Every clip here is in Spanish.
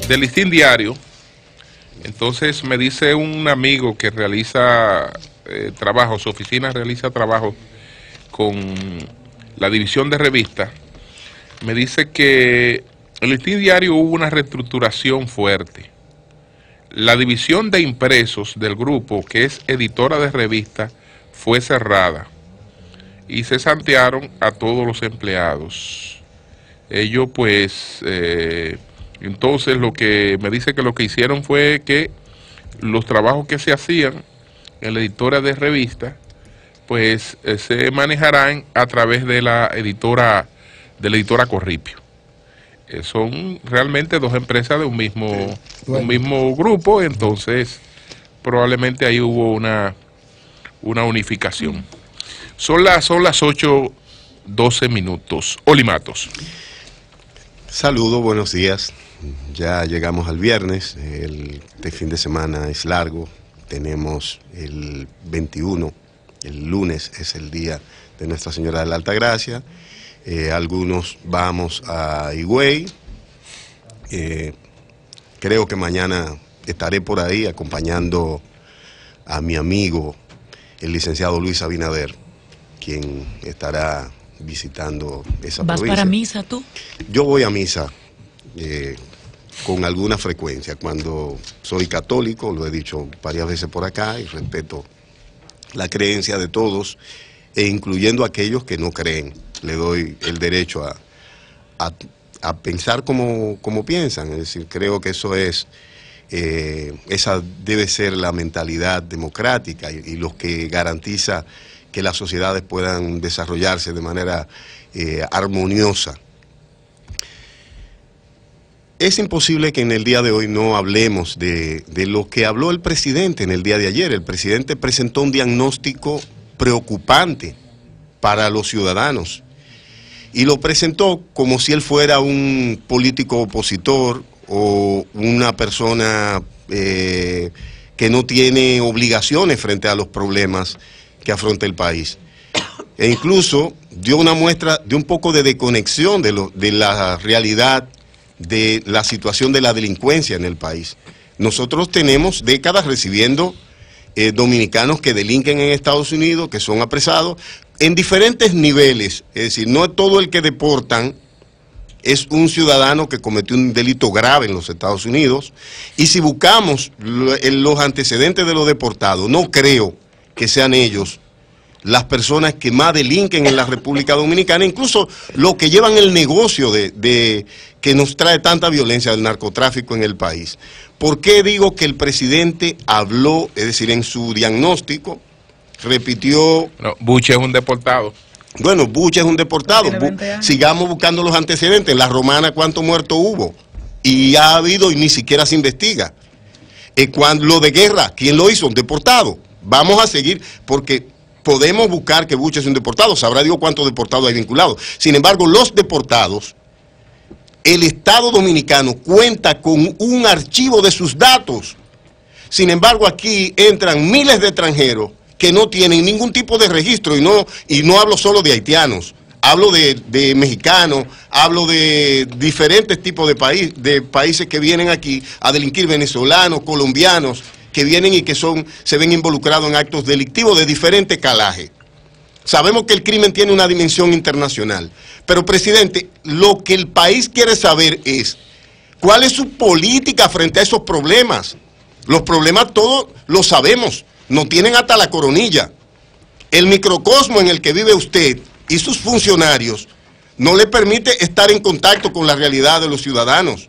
del Listín Diario, entonces me dice un amigo que realiza trabajo, su oficina realiza trabajo con la división de revistas, me dice que en el Listín Diario hubo una reestructuración fuerte. La división de impresos del grupo, que es editora de revistas, fue cerrada y se santearon a todos los empleados. Ellos pues, entonces lo que me dice que lo que hicieron fue que los trabajos que se hacían en la editora de revistas, pues se manejarán a través de la editora Corripio. Son realmente dos empresas de un mismo grupo, entonces probablemente ahí hubo una unificación. Son las 8:12 minutos. Olimatos. Saludos, buenos días. Ya llegamos al viernes. Este fin de semana es largo. Tenemos el 21, el lunes es el día de Nuestra Señora de la Altagracia. Algunos vamos a Higüey. Creo que mañana estaré por ahí acompañando a mi amigo, el licenciado Luis Abinader, quien estará visitando esa provincia. ¿Vas para misa tú? Yo voy a misa con alguna frecuencia. Cuando soy católico, lo he dicho varias veces por acá, y respeto la creencia de todos, e incluyendo aquellos que no creen. Le doy el derecho a pensar como piensan. Es decir, creo que eso es, esa debe ser la mentalidad democrática y lo que garantiza que las sociedades puedan desarrollarse de manera armoniosa. Es imposible que en el día de hoy no hablemos de lo que habló el presidente en el día de ayer. El presidente presentó un diagnóstico preocupante para los ciudadanos y lo presentó como si él fuera un político opositor o una persona que no tiene obligaciones frente a los problemas que afronta el país. E incluso dio una muestra de un poco de desconexión de la realidad de la situación de la delincuencia en el país. Nosotros tenemos décadas recibiendo dominicanos que delinquen en Estados Unidos, que son apresados en diferentes niveles. Es decir, no todo el que deportan es un ciudadano que cometió un delito grave en los Estados Unidos. Y si buscamos los antecedentes de los deportados, no creo que sean ellos las personas que más delinquen en la República Dominicana, incluso los que llevan el negocio que nos trae tanta violencia del narcotráfico en el país. ¿Por qué digo que el presidente habló, es decir, en su diagnóstico, repitió... No, Buche es un deportado. Bueno, Buche es un deportado. Sigamos buscando los antecedentes. En la Romana, ¿cuántos muertos hubo? Y ha habido y ni siquiera se investiga. Lo de Guerra, ¿quién lo hizo? Un deportado. Vamos a seguir porque podemos buscar que Buche es un deportado. Sabrá Dios cuántos deportados hay vinculados. Sin embargo, los deportados, el Estado Dominicano cuenta con un archivo de sus datos. Sin embargo, aquí entran miles de extranjeros que no tienen ningún tipo de registro, y no hablo solo de haitianos, hablo de mexicanos, hablo de diferentes tipos de países que vienen aquí a delinquir, venezolanos, colombianos, que vienen y que se ven involucrados en actos delictivos de diferente calaje. Sabemos que el crimen tiene una dimensión internacional, pero presidente, lo que el país quiere saber es cuál es su política frente a esos problemas. Los problemas todos los sabemos, nos tienen hasta la coronilla. El microcosmo en el que vive usted y sus funcionarios no le permite estar en contacto con la realidad de los ciudadanos.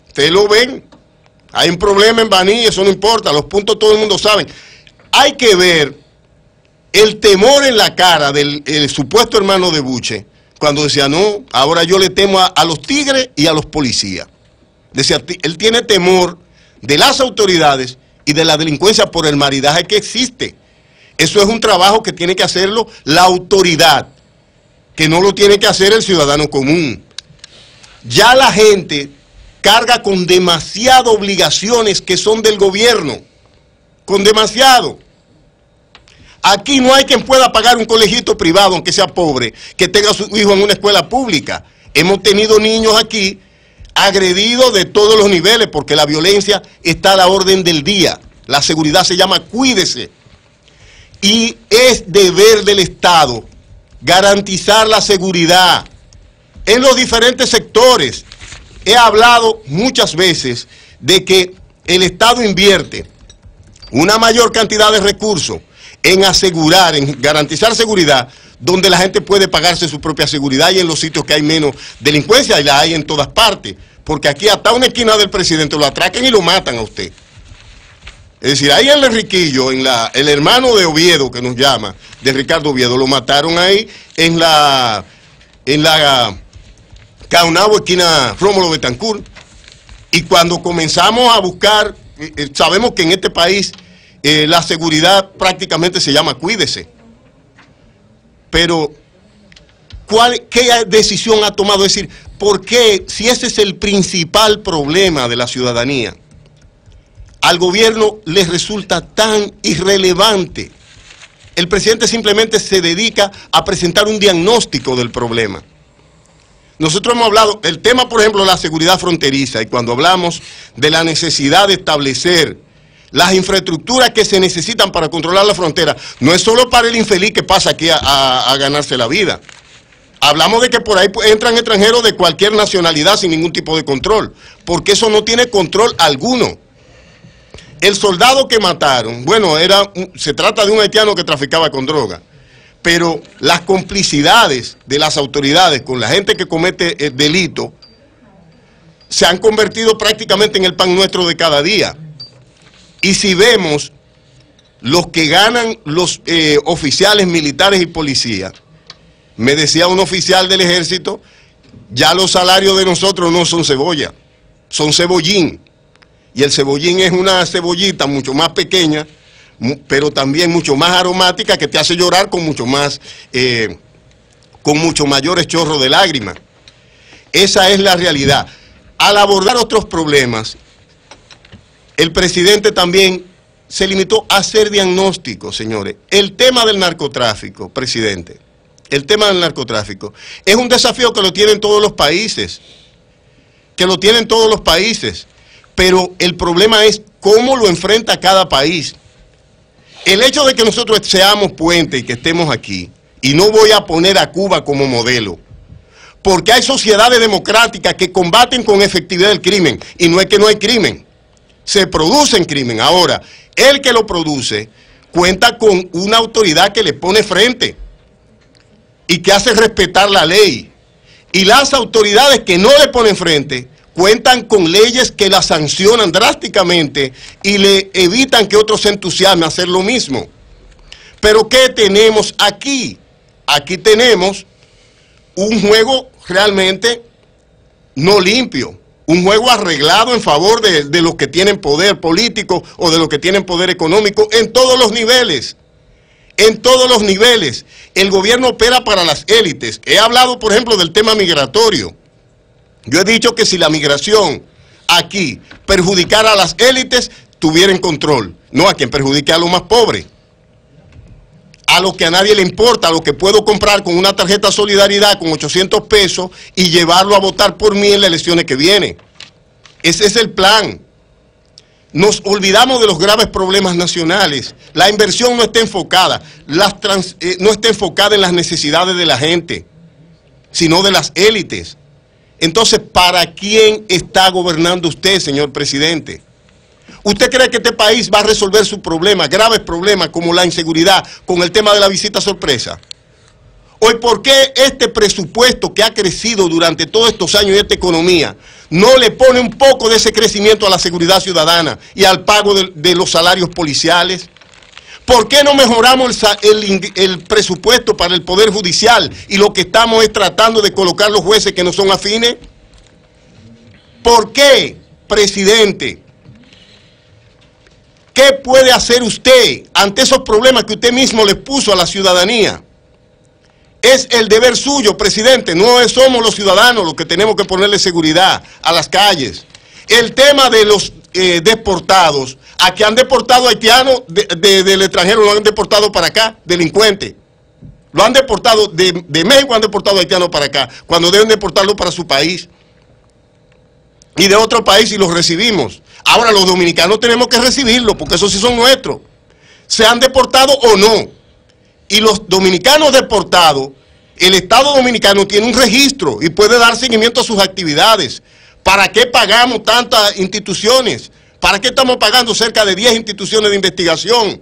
Ustedes lo ven, hay un problema en Baní, eso no importa, los puntos todo el mundo sabe. Hay que ver el temor en la cara del supuesto hermano de Buche, cuando decía, no, ahora yo le temo a los tigres y a los policías. Decía, él tiene temor de las autoridades y de la delincuencia por el maridaje que existe. Eso es un trabajo que tiene que hacerlo la autoridad, que no lo tiene que hacer el ciudadano común. Ya la gente carga con demasiadas obligaciones que son del gobierno, con demasiado. Aquí no hay quien pueda pagar un colegito privado, aunque sea pobre, que tenga a su hijo en una escuela pública. Hemos tenido niños aquí agredido de todos los niveles, porque la violencia está a la orden del día. La seguridad se llama cuídese. Y es deber del Estado garantizar la seguridad en los diferentes sectores. He hablado muchas veces de que el Estado invierte una mayor cantidad de recursos en asegurar, en garantizar seguridad, donde la gente puede pagarse su propia seguridad y en los sitios que hay menos delincuencia, y la hay en todas partes. Porque aquí hasta una esquina del presidente lo atracan y lo matan a usted. Es decir, ahí en el Riquillo, el hermano de Oviedo que nos llama, de Ricardo Oviedo, lo mataron ahí en la Caunabo, esquina Rómulo Betancourt. Y cuando comenzamos a buscar, sabemos que en este país la seguridad prácticamente se llama cuídese. Pero, ¿qué decisión ha tomado? Es decir, ¿por qué, si ese es el principal problema de la ciudadanía, al gobierno les resulta tan irrelevante? El presidente simplemente se dedica a presentar un diagnóstico del problema. Nosotros hemos hablado, el tema, por ejemplo, de la seguridad fronteriza, y cuando hablamos de la necesidad de establecer las infraestructuras que se necesitan para controlar la frontera, no es solo para el infeliz que pasa aquí a ganarse la vida. Hablamos de que por ahí entran extranjeros de cualquier nacionalidad sin ningún tipo de control, porque eso no tiene control alguno. El soldado que mataron, bueno, se trata de un haitiano que traficaba con droga, pero las complicidades de las autoridades con la gente que comete el delito se han convertido prácticamente en el pan nuestro de cada día. Y si vemos los que ganan los oficiales militares y policías, me decía un oficial del ejército, ya los salarios de nosotros no son cebolla, son cebollín. Y el cebollín es una cebollita mucho más pequeña, pero también mucho más aromática, que te hace llorar con mucho mayores chorros de lágrimas. Esa es la realidad. Al abordar otros problemas, el presidente también se limitó a hacer diagnósticos, señores. El tema del narcotráfico, presidente, el tema del narcotráfico es un desafío que lo tienen todos los países, pero el problema es cómo lo enfrenta cada país. El hecho de que nosotros seamos puente y que estemos aquí, y no voy a poner a Cuba como modelo, porque hay sociedades democráticas que combaten con efectividad el crimen, y no es que no hay crimen, se produce en crimen. Ahora, el que lo produce cuenta con una autoridad que le pone frente y que hace respetar la ley, y las autoridades que no le ponen frente cuentan con leyes que la sancionan drásticamente y le evitan que otros se entusiasmen a hacer lo mismo. Pero ¿qué tenemos aquí? Aquí tenemos un juego realmente no limpio, un juego arreglado en favor de los que tienen poder político o de los que tienen poder económico en todos los niveles. En todos los niveles. El gobierno opera para las élites. He hablado, por ejemplo, del tema migratorio. Yo he dicho que si la migración aquí perjudicara a las élites, tuvieran control. No a quien perjudique a los más pobres. A lo que a nadie le importa, a lo que puedo comprar con una tarjeta Solidaridad con 800 pesos y llevarlo a votar por mí en las elecciones que vienen. Ese es el plan. Nos olvidamos de los graves problemas nacionales. La inversión no está enfocada, no está enfocada en las necesidades de la gente, sino de las élites. Entonces, ¿para quién está gobernando usted, señor presidente? ¿Usted cree que este país va a resolver sus problemas, graves problemas como la inseguridad, con el tema de la visita sorpresa? Hoy, ¿por qué este presupuesto que ha crecido durante todos estos años y esta economía no le pone un poco de ese crecimiento a la seguridad ciudadana y al pago de los salarios policiales? ¿Por qué no mejoramos el presupuesto para el Poder Judicial y lo que estamos es tratando de colocar los jueces que no son afines? ¿Por qué, presidente? ¿Qué puede hacer usted ante esos problemas que usted mismo les puso a la ciudadanía? Es el deber suyo, presidente. No somos los ciudadanos los que tenemos que ponerle seguridad a las calles. El tema de los deportados, a que han deportado haitianos del extranjero, lo han deportado para acá, delincuentes. Lo han deportado, de México han deportado haitianos para acá, cuando deben deportarlo para su país. y de otro país y los recibimos. Ahora los dominicanos tenemos que recibirlos, porque esos sí son nuestros, sean deportados o no. Y los dominicanos deportados, el Estado dominicano tiene un registro y puede dar seguimiento a sus actividades. ¿Para qué pagamos tantas instituciones? ¿Para qué estamos pagando cerca de 10 instituciones de investigación?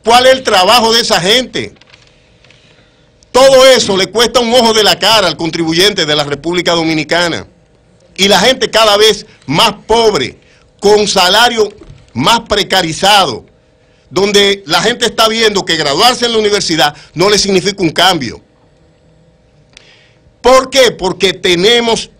¿Cuál es el trabajo de esa gente? Todo eso le cuesta un ojo de la cara al contribuyente de la República Dominicana. Y la gente cada vez más pobre, con salario más precarizado, donde la gente está viendo que graduarse en la universidad no le significa un cambio. ¿Por qué? Porque tenemos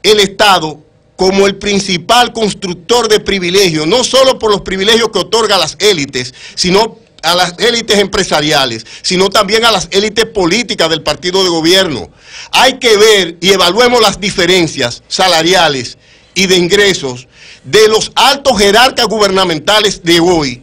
el Estado como el principal constructor de privilegios, no solo por los privilegios que otorga a las élites, sino a las élites empresariales, sino también a las élites políticas del partido de gobierno. Hay que ver y evaluemos las diferencias salariales y de ingresos de los altos jerarcas gubernamentales de hoy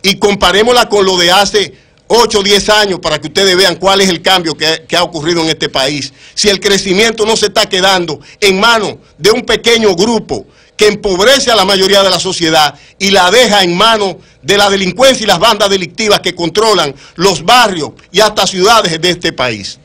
y comparémosla con lo de hace 8 o 10 años para que ustedes vean cuál es el cambio que ha ocurrido en este país. Si el crecimiento no se está quedando en manos de un pequeño grupo que empobrece a la mayoría de la sociedad y la deja en manos de la delincuencia y las bandas delictivas que controlan los barrios y hasta ciudades de este país.